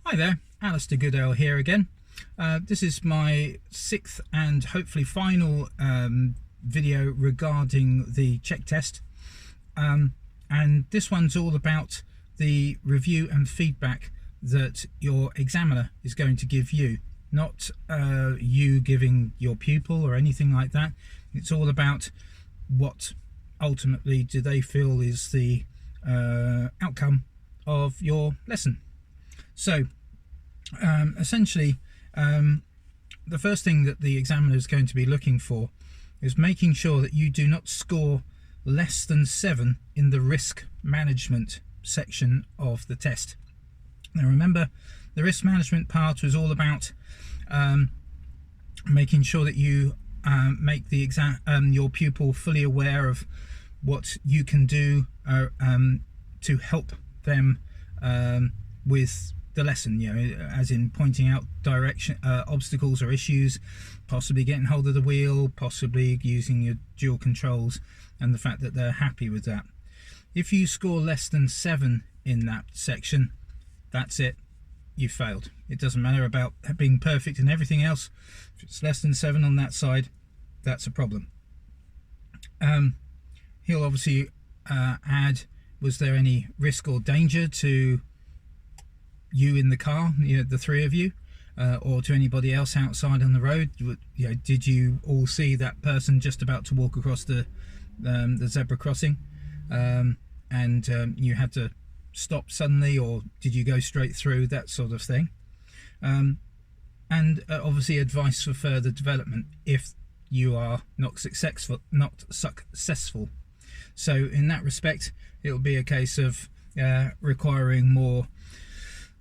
Hi there, Alistair Goodale here again. This is my sixth and hopefully final video regarding the check test, and this one's all about the review and feedback that your examiner is going to give you, not you giving your pupil or anything like that. It's all about what ultimately do they feel is the outcome of your lesson. So essentially, the first thing that the examiner is going to be looking for is making sure that you do not score less than 7 in the risk management section of the test. Now remember, the risk management part was all about making sure that you make the your pupil fully aware of what you can do to help them with the lesson, you know, as in pointing out obstacles or issues, possibly getting hold of the wheel, possibly using your dual controls, and the fact that they're happy with that. If you score less than 7 in that section, that's it, you failed. It doesn't matter about being perfect and everything else. If it's less than 7 on that side, that's a problem. He'll obviously add, was there any risk or danger to you in the car, you know, the three of you, or to anybody else outside on the road? You know, did you all see that person just about to walk across the zebra crossing, and you had to stop suddenly, or did you go straight through, that sort of thing? And obviously advice for further development if you are not successful. So in that respect, it'll be a case of requiring more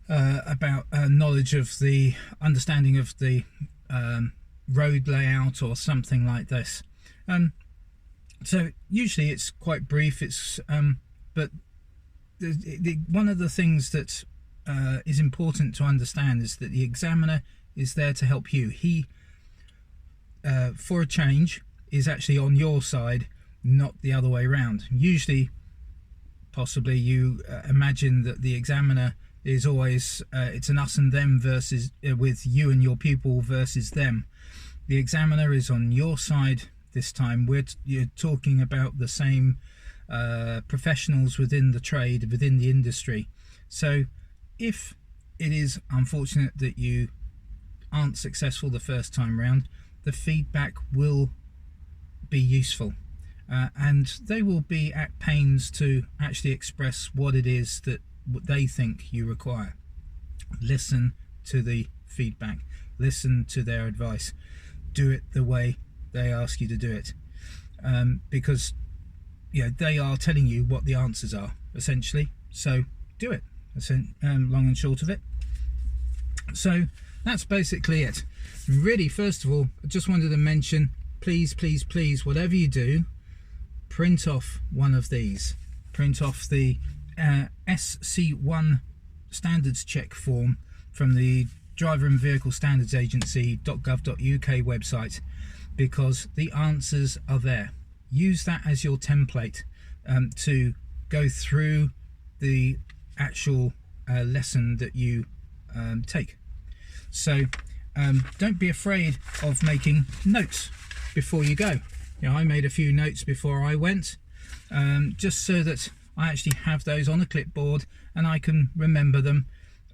about knowledge of the understanding of the road layout or something like this. So usually it's quite brief. It's but one of the things that is important to understand is that the examiner is there to help you. He, for a change, is actually on your side, not the other way around. Usually, possibly you imagine that the examiner is always it's an us and them versus with you and your pupil versus them. The examiner is on your side this time. You're talking about the same professionals within the trade, within the industry. So if it is unfortunate that you aren't successful the first time round, the feedback will be useful, and they will be at pains to actually express what it is that they think you require. Listen to the feedback, listen to their advice, do it the way they ask you to do it, because you know, they are telling you what the answers are essentially, so do it. That's long and short of it. So that's basically it. Really, first of all, I just wanted to mention, please, whatever you do, print off one of these. Print off the SC1 standards check form from the Driver and Vehicle Standards Agency.gov.uk website, because the answers are there. Use that as your template to go through the actual lesson that you take. So don't be afraid of making notes before you go. You know, I made a few notes before I went, just so that I actually have those on a clipboard and I can remember them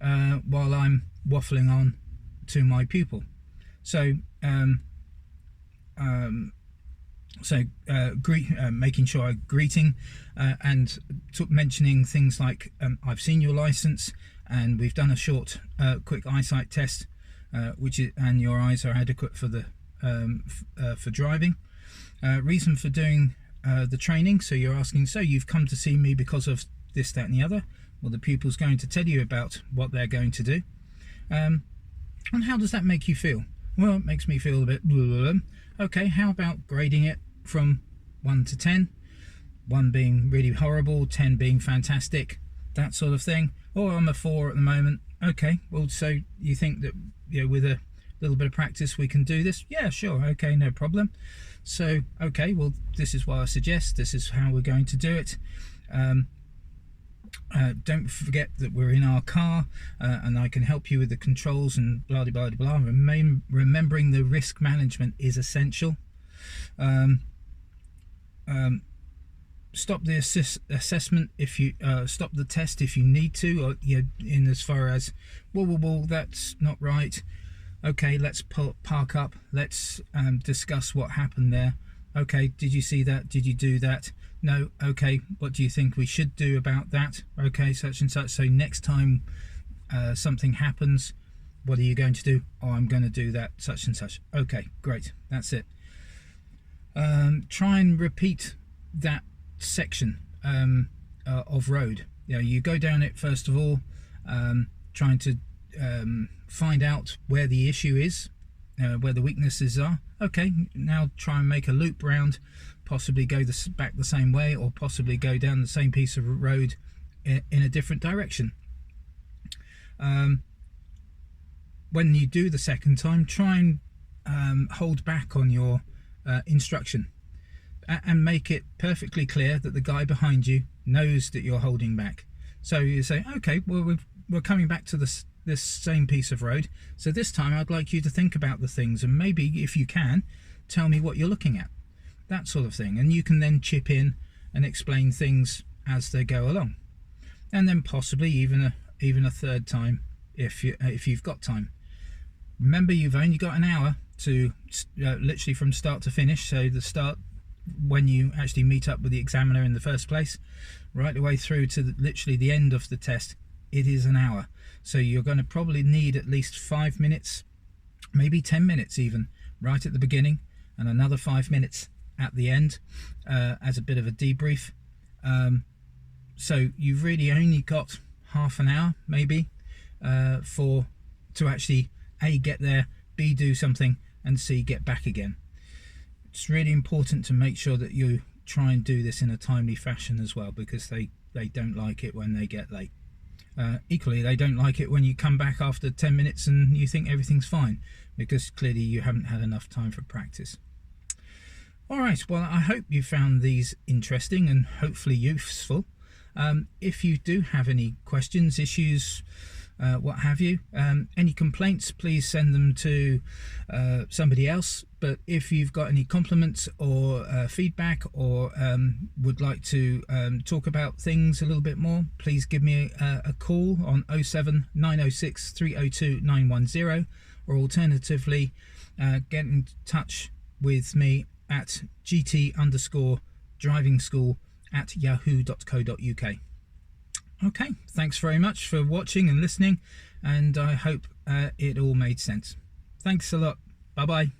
while I'm waffling on to my pupil. So making sure I'm greeting and mentioning things like I've seen your license and we've done a short quick eyesight test, and your eyes are adequate for the for driving. Reason for doing the training, so you're asking, so you've come to see me because of this, that and the other. Well, the pupil's going to tell you about what they're going to do. And how does that make you feel? Well, it makes me feel a bit blah, blah, blah. Okay, how about grading it from 1 to 10? 1 being really horrible, 10 being fantastic, that sort of thing. Or I'm a 4 at the moment. Okay, well, so you think that, you know, with a little bit of practice we can do this? Yeah, sure, okay, no problem. So, okay, well, this is what I suggest, this is how we're going to do it. Don't forget that we're in our car, and I can help you with the controls and blah blah blah. Remembering the risk management is essential. Stop the assessment if you stop the test if you need to, or in as far as well, that's not right. Okay, let's park up. Let's discuss what happened there. Okay, did you see that? Did you do that? No. Okay, what do you think we should do about that? Okay, such and such. So next time something happens, what are you going to do? Oh, I'm going to do that, such and such. Okay, great. That's it. Try and repeat that section of road. You go down it first of all, trying to find out where the issue is, where the weaknesses are. Okay, now try and make a loop round, possibly go back the same way, or possibly go down the same piece of road in a different direction. When you do the second time, try and hold back on your instruction, and make it perfectly clear that the guy behind you knows that you're holding back. So you say, okay, well, we're coming back to this same piece of road, so this time I'd like you to think about the things, and maybe if you can, tell me what you're looking at, that sort of thing. And you can then chip in and explain things as they go along, and then possibly even a third time if you've got time. Remember, you've only got an hour to literally from start to finish. So the start, when you actually meet up with the examiner in the first place, right the way through to literally the end of the test, it is an hour. So you're going to probably need at least 5 minutes, maybe 10 minutes even, right at the beginning, and another 5 minutes at the end as a bit of a debrief. So you've really only got half an hour maybe to actually A, get there, B, do something, and C, get back again. It's really important to make sure that you try and do this in a timely fashion as well, because they don't like it when they get late. Equally, they don't like it when you come back after 10 minutes and you think everything's fine, because clearly you haven't had enough time for practice. Alright, well, I hope you found these interesting and hopefully useful. If you do have any questions, issues, what have you, any complaints, please send them to somebody else. But if you've got any compliments or feedback, or would like to talk about things a little bit more, please give me a call on 07 906 302 910, or alternatively get in touch with me at gt_drivingschool@yahoo.co.uk. Okay, thanks very much for watching and listening, and I hope it all made sense. Thanks a lot. Bye bye.